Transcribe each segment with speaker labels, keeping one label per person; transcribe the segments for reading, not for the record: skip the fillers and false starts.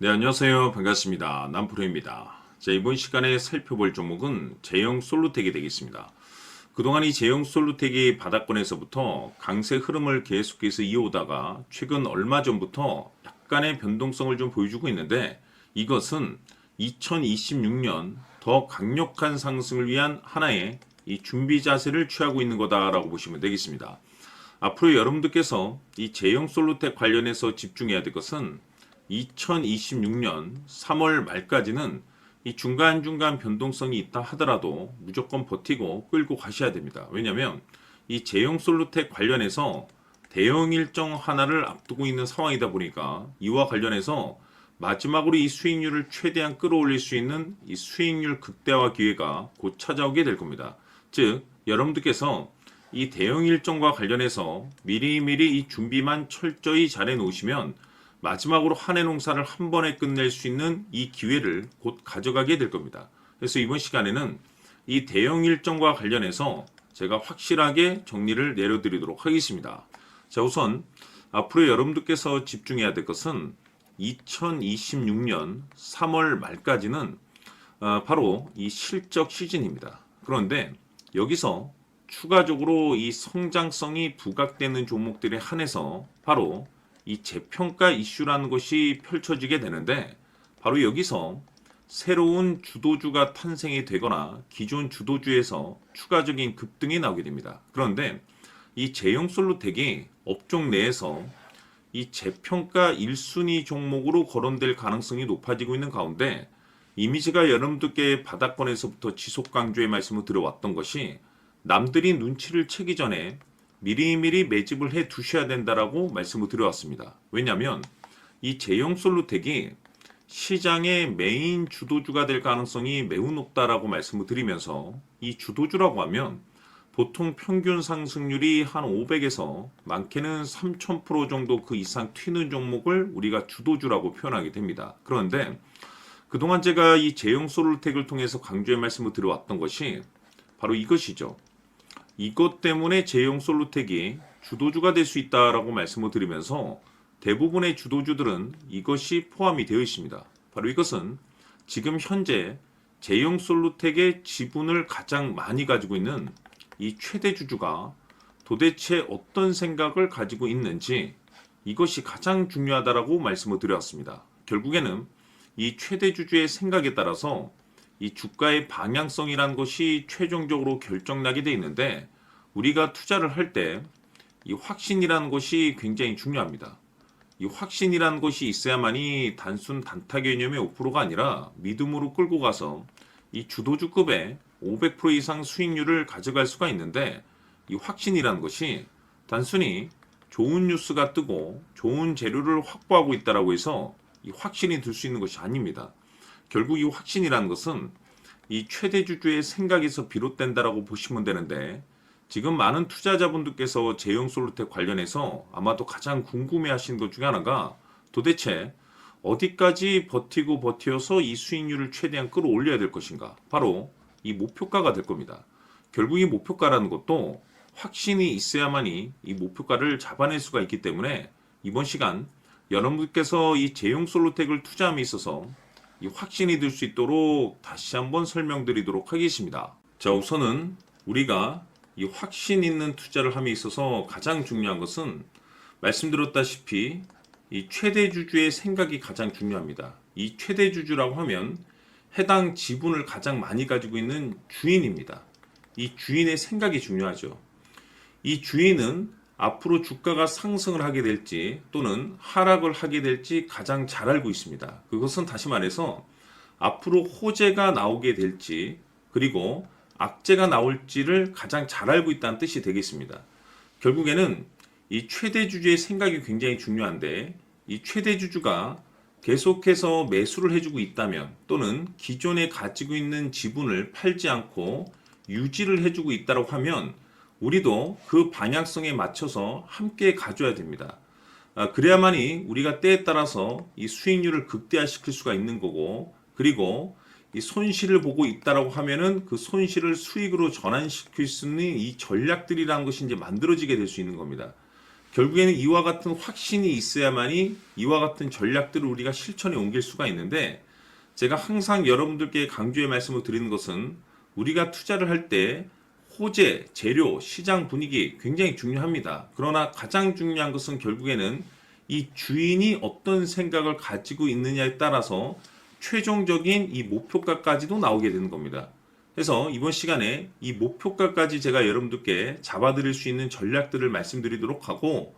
Speaker 1: 네, 안녕하세요. 반갑습니다. 남프로입니다. 자, 이번 시간에 살펴볼 종목은 제형 솔루텍이 되겠습니다. 그동안 이 제형 솔루텍이 바닥권에서부터 강세 흐름을 계속해서 이어오다가 최근 얼마 전부터 약간의 변동성을 좀 보여주고 있는데, 이것은 2026년 더 강력한 상승을 위한 하나의 이 준비 자세를 취하고 있는 거다라고 보시면 되겠습니다. 앞으로 여러분들께서 이 제형 솔루텍 관련해서 집중해야 될 것은 2026년 3월 말까지는 이 중간중간 변동성이 있다 하더라도 무조건 버티고 끌고 가셔야 됩니다. 왜냐하면 이 제형 솔루텍 관련해서 대형 일정 하나를 앞두고 있는 상황이다 보니까 이와 관련해서 마지막으로 이 수익률을 최대한 끌어올릴 수 있는 이 수익률 극대화 기회가 곧 찾아오게 될 겁니다. 즉 여러분들께서 이 대형 일정과 관련해서 미리미리 이 준비만 철저히 잘해 놓으시면 마지막으로 한 해 농사를 한 번에 끝낼 수 있는 이 기회를 곧 가져가게 될 겁니다. 그래서 이번 시간에는 이 대형 일정과 관련해서 제가 확실하게 정리를 내려드리도록 하겠습니다. 자, 우선 앞으로 여러분들께서 집중해야 될 것은 2026년 3월 말까지는 바로 이 실적 시즌입니다. 그런데 여기서 추가적으로 이 성장성이 부각되는 종목들에 한해서 바로 이 재평가 이슈라는 것이 펼쳐지게 되는데, 바로 여기서 새로운 주도주가 탄생이 되거나 기존 주도주에서 추가적인 급등이 나오게 됩니다. 그런데 이 제형 솔루텍이 업종 내에서 이 재평가 1순위 종목으로 거론될 가능성이 높아지고 있는 가운데, 이미지가 여러분들께 바닥권에서부터 지속 강조의 말씀을 드려왔던 것이 남들이 눈치를 채기 전에 미리미리 매집을 해 두셔야 된다라고 말씀을 드려왔습니다. 왜냐하면 이 제형 솔루텍이 시장의 메인 주도주가 될 가능성이 매우 높다라고 말씀을 드리면서, 이 주도주라고 하면 보통 평균 상승률이 한 500에서 많게는 3000% 정도 그 이상 튀는 종목을 우리가 주도주라고 표현하게 됩니다. 그런데 그동안 제가 이 제형 솔루텍을 통해서 강조의 말씀을 드려왔던 것이 바로 이것이죠. 이것 때문에 제형 솔루텍이 주도주가 될 수 있다라고 말씀을 드리면서 대부분의 주도주들은 이것이 포함이 되어 있습니다. 바로 이것은 지금 현재 제형 솔루텍의 지분을 가장 많이 가지고 있는 이 최대 주주가 도대체 어떤 생각을 가지고 있는지, 이것이 가장 중요하다라고 말씀을 드렸습니다. 결국에는 이 최대 주주의 생각에 따라서 이 주가의 방향성이라는 것이 최종적으로 결정나게 돼 있는데, 우리가 투자를 할 때 이 확신이라는 것이 굉장히 중요합니다. 이 확신이라는 것이 있어야만이 단순 단타 개념의 5%가 아니라 믿음으로 끌고 가서 이 주도주급의 500% 이상 수익률을 가져갈 수가 있는데, 이 확신이라는 것이 단순히 좋은 뉴스가 뜨고 좋은 재료를 확보하고 있다라고 해서 이 확신이 들 수 있는 것이 아닙니다. 결국 이 확신이라는 것은 이 최대 주주의 생각에서 비롯된다라고 보시면 되는데, 지금 많은 투자자분들께서 제형 솔루텍 관련해서 아마도 가장 궁금해하시는 것 중에 하나가 도대체 어디까지 버티고 버텨서 이 수익률을 최대한 끌어올려야 될 것인가, 바로 이 목표가가 될 겁니다. 결국 이 목표가라는 것도 확신이 있어야만이 이 목표가를 잡아낼 수가 있기 때문에 이번 시간 여러분들께서 이 제형 솔루텍을 투자함에 있어서 이 확신이 들 수 있도록 다시 한번 설명드리도록 하겠습니다. 자, 우선은 우리가 이 확신 있는 투자를 함에 있어서 가장 중요한 것은 말씀드렸다시피 이 최대 주주의 생각이 가장 중요합니다. 이 최대 주주라고 하면 해당 지분을 가장 많이 가지고 있는 주인입니다. 이 주인의 생각이 중요하죠. 이 주인은 앞으로 주가가 상승을 하게 될지 또는 하락을 하게 될지 가장 잘 알고 있습니다. 그것은 다시 말해서 앞으로 호재가 나오게 될지 그리고 악재가 나올지를 가장 잘 알고 있다는 뜻이 되겠습니다. 결국에는 이 최대 주주의 생각이 굉장히 중요한데, 이 최대 주주가 계속해서 매수를 해주고 있다면 또는 기존에 가지고 있는 지분을 팔지 않고 유지를 해주고 있다고 하면 우리도 그 방향성에 맞춰서 함께 가져야 됩니다. 그래야만이 우리가 때에 따라서 이 수익률을 극대화시킬 수가 있는 거고, 그리고 이 손실을 보고 있다라고 하면은 그 손실을 수익으로 전환시킬 수 있는 이 전략들이라는 것이 이제 만들어지게 될 수 있는 겁니다. 결국에는 이와 같은 확신이 있어야만이 이와 같은 전략들을 우리가 실천에 옮길 수가 있는데, 제가 항상 여러분들께 강조의 말씀을 드리는 것은 우리가 투자를 할 때 호재, 재료, 시장 분위기 굉장히 중요합니다. 그러나 가장 중요한 것은 결국에는 이 주인이 어떤 생각을 가지고 있느냐에 따라서 최종적인 이 목표가까지도 나오게 되는 겁니다. 그래서 이번 시간에 이 목표가까지 제가 여러분들께 잡아드릴 수 있는 전략들을 말씀드리도록 하고,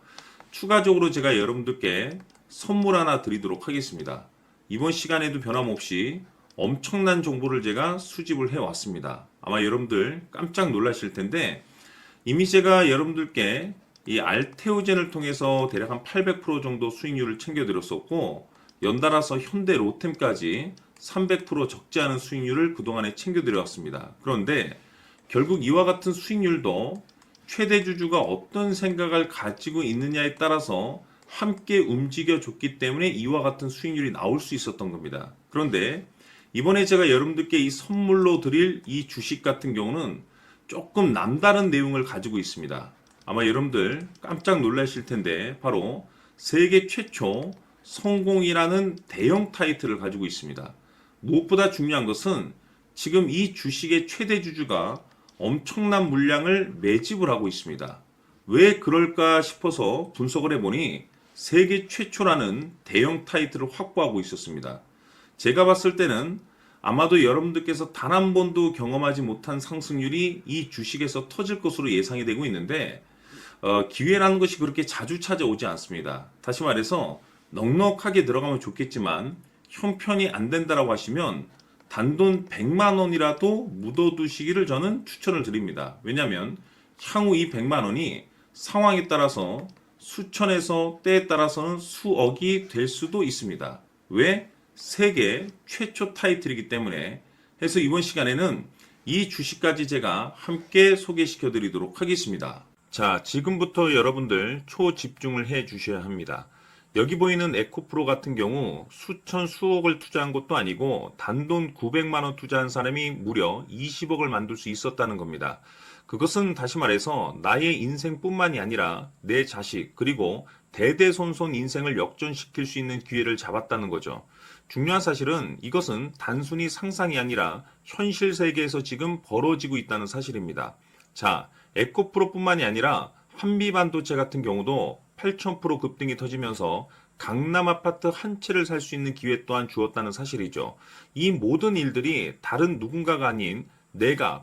Speaker 1: 추가적으로 제가 여러분들께 선물 하나 드리도록 하겠습니다. 이번 시간에도 변함없이 엄청난 정보를 제가 수집을 해왔습니다. 아마 여러분들 깜짝 놀라실 텐데, 이미 제가 여러분들께 이 알테오젠을 통해서 대략 한 800% 정도 수익률을 챙겨드렸었고, 연달아서 현대 로템까지 300% 적지 않은 수익률을 그동안에 챙겨드렸습니다. 그런데 결국 이와 같은 수익률도 최대 주주가 어떤 생각을 가지고 있느냐에 따라서 함께 움직여줬기 때문에 이와 같은 수익률이 나올 수 있었던 겁니다. 그런데 이번에 제가 여러분들께 이 선물로 드릴 이 주식 같은 경우는 조금 남다른 내용을 가지고 있습니다. 아마 여러분들 깜짝 놀라실 텐데, 바로 세계 최초 성공이라는 대형 타이틀을 가지고 있습니다. 무엇보다 중요한 것은 지금 이 주식의 최대 주주가 엄청난 물량을 매집을 하고 있습니다. 왜 그럴까 싶어서 분석을 해보니 세계 최초라는 대형 타이틀을 확보하고 있었습니다. 제가 봤을 때는 아마도 여러분들께서 단 한 번도 경험하지 못한 상승률이 이 주식에서 터질 것으로 예상이 되고 있는데, 기회라는 것이 그렇게 자주 찾아오지 않습니다. 다시 말해서 넉넉하게 들어가면 좋겠지만 형편이 안 된다라고 하시면 단돈 100만 원이라도 묻어두시기를 저는 추천을 드립니다. 왜냐하면 향후 이 100만 원이 상황에 따라서 수천에서 때에 따라서는 수억이 될 수도 있습니다. 왜? 세계 최초 타이틀이기 때문에. 해서 이번 시간에는 이 주식까지 제가 함께 소개시켜 드리도록 하겠습니다. 자, 지금부터 여러분들 초집중을 해 주셔야 합니다. 여기 보이는 에코프로 같은 경우 수천 수억을 투자한 것도 아니고 단돈 900만 원 투자한 사람이 무려 20억을 만들 수 있었다는 겁니다. 그것은 다시 말해서 나의 인생뿐만이 아니라 내 자식 그리고 대대손손 인생을 역전시킬 수 있는 기회를 잡았다는 거죠. 중요한 사실은 이것은 단순히 상상이 아니라 현실 세계에서 지금 벌어지고 있다는 사실입니다. 자, 에코프로뿐만이 아니라 한미반도체 같은 경우도 8,000% 급등이 터지면서 강남 아파트 한 채를 살 수 있는 기회 또한 주었다는 사실이죠. 이 모든 일들이 다른 누군가가 아닌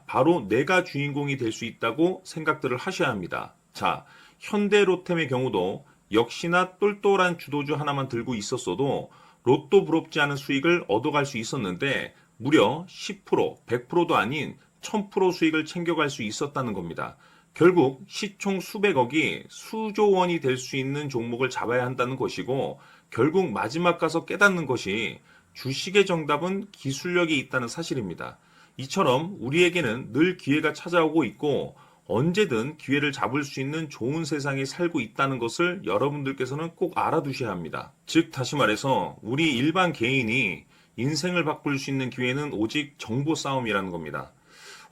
Speaker 1: 바로 내가 주인공이 될 수 있다고 생각들을 하셔야 합니다. 자, 현대로템의 경우도 역시나 똘똘한 주도주 하나만 들고 있었어도 로또 부럽지 않은 수익을 얻어갈 수 있었는데 무려 10%, 100%도 아닌 1000% 수익을 챙겨갈 수 있었다는 겁니다. 결국 시총 수백억이 수조 원이 될 수 있는 종목을 잡아야 한다는 것이고, 결국 마지막 가서 깨닫는 것이 주식의 정답은 기술력이 있다는 사실입니다. 이처럼 우리에게는 늘 기회가 찾아오고 있고 언제든 기회를 잡을 수 있는 좋은 세상에 살고 있다는 것을 여러분들께서는 꼭 알아두셔야 합니다. 즉 다시 말해서 우리 일반 개인이 인생을 바꿀 수 있는 기회는 오직 정보 싸움이라는 겁니다.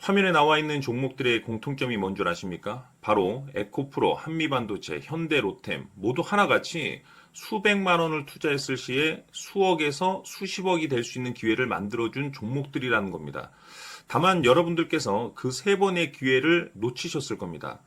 Speaker 1: 화면에 나와 있는 종목들의 공통점이 뭔 줄 아십니까? 바로 에코프로, 한미반도체, 현대로템 모두 하나같이 수백만 원을 투자했을 시에 수억에서 수십억이 될 수 있는 기회를 만들어준 종목들이라는 겁니다. 다만 여러분들께서 그 세 번의 기회를 놓치셨을 겁니다.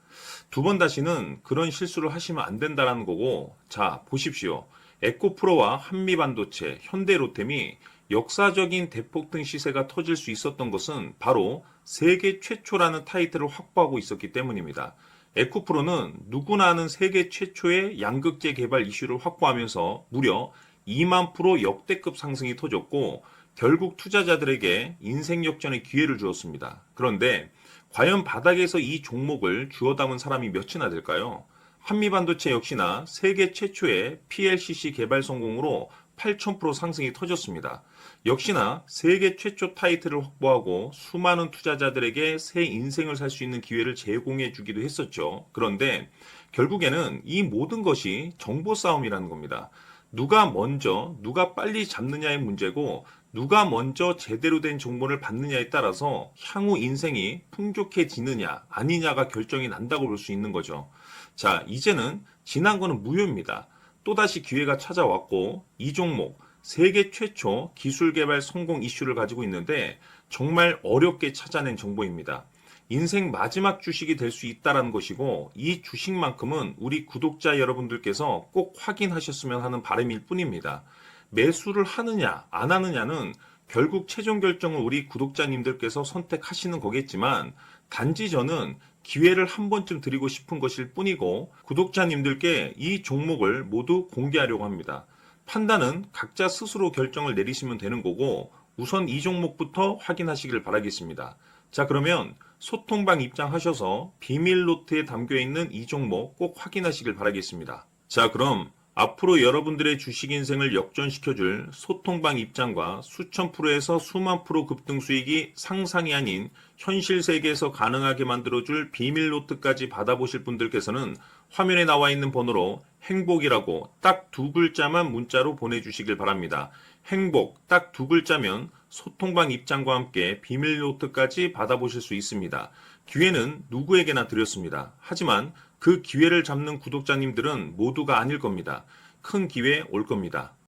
Speaker 1: 두 번 다시는 그런 실수를 하시면 안 된다는 거고, 자 보십시오. 에코프로와 한미반도체, 현대로템이 역사적인 대폭등 시세가 터질 수 있었던 것은 바로 세계 최초라는 타이틀을 확보하고 있었기 때문입니다. 에코프로는 누구나 아는 세계 최초의 양극재 개발 이슈를 확보하면서 무려 2만 프로 역대급 상승이 터졌고 결국 투자자들에게 인생 역전의 기회를 주었습니다. 그런데 과연 바닥에서 이 종목을 주워 담은 사람이 몇이나 될까요? 한미반도체 역시나 세계 최초의 PLCC 개발 성공으로 8,000% 상승이 터졌습니다. 역시나 세계 최초 타이틀을 확보하고 수많은 투자자들에게 새 인생을 살 수 있는 기회를 제공해 주기도 했었죠. 그런데 결국에는 이 모든 것이 정보 싸움이라는 겁니다. 누가 먼저, 누가 빨리 잡느냐의 문제고 누가 먼저 제대로 된 정보를 받느냐에 따라서 향후 인생이 풍족해지느냐 아니냐가 결정이 난다고 볼 수 있는 거죠. 자, 이제는 지난 거는 무효입니다. 또다시 기회가 찾아왔고 이 종목 세계 최초 기술 개발 성공 이슈를 가지고 있는데 정말 어렵게 찾아낸 정보입니다. 인생 마지막 주식이 될 수 있다는 것이고 이 주식만큼은 우리 구독자 여러분들께서 꼭 확인하셨으면 하는 바람일 뿐입니다. 매수를 하느냐 안 하느냐는 결국 최종 결정을 우리 구독자님들께서 선택하시는 거겠지만 단지 저는 기회를 한 번쯤 드리고 싶은 것일 뿐이고 구독자님들께 이 종목을 모두 공개하려고 합니다. 판단은 각자 스스로 결정을 내리시면 되는 거고 우선 이 종목부터 확인하시길 바라겠습니다. 자, 그러면 소통방 입장하셔서 비밀 노트에 담겨 있는 이 종목 꼭 확인하시길 바라겠습니다. 자, 그럼 앞으로 여러분들의 주식 인생을 역전시켜줄 소통방 입장과 수천 프로에서 수만 프로 급등 수익이 상상이 아닌 현실 세계에서 가능하게 만들어줄 비밀 노트까지 받아보실 분들께서는 화면에 나와 있는 번호로 행복이라고 딱 두 글자만 문자로 보내주시길 바랍니다. 행복 딱 두 글자면 소통방 입장과 함께 비밀 노트까지 받아보실 수 있습니다. 기회는 누구에게나 드렸습니다. 하지만 그 기회를 잡는 구독자님들은 모두가 아닐 겁니다. 큰 기회 올 겁니다.